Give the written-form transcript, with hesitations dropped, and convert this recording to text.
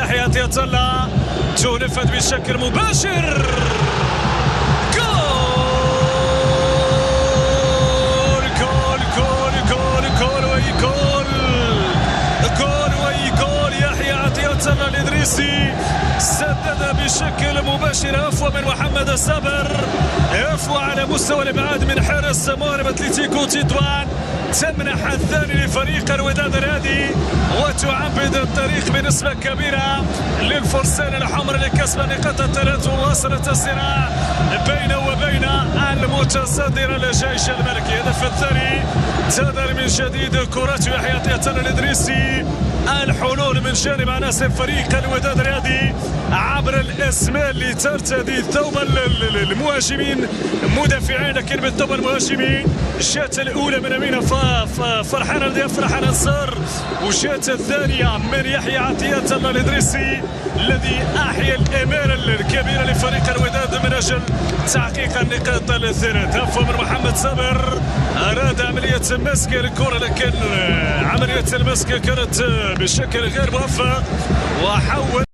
يحيى عطية الله تنفذ بشكل مباشر. الله الإدريسي سدد بشكل مباشر عفوا من محمد الصابر، عفوا على مستوى الابعاد من حارس مغرب اتلتيكو تطوان، تمنح الثاني لفريق الوداد الرياضي وتعبد الطريق بنسبة كبيرة للفرسان الحمر لكسب نقاط الثلاث وواصلة الصراع بينه وبين المتصدر الجيش الملكي. الهدف الثاني تدار من جديد كرة يحيى عطية الله الإدريسي، الحلول من جانب عناصر فريق الوداد الرياضي عبر الاسماء اللي ترتدي ثوب المهاجمين مدافعين، لكن بالثوب المهاجمين الشات الاولى من امين فرحان نصر، والشات الثانيه من يحيى عطية الله الإدريسي الذي احيا الامال الكبيره لفريق الوداد من اجل تحقيق النقاط الثلاث. عفوا من محمد صابر اراد عمليه مسك الكره، لكن عمليه المسك كانت بشكل غير موفق وحول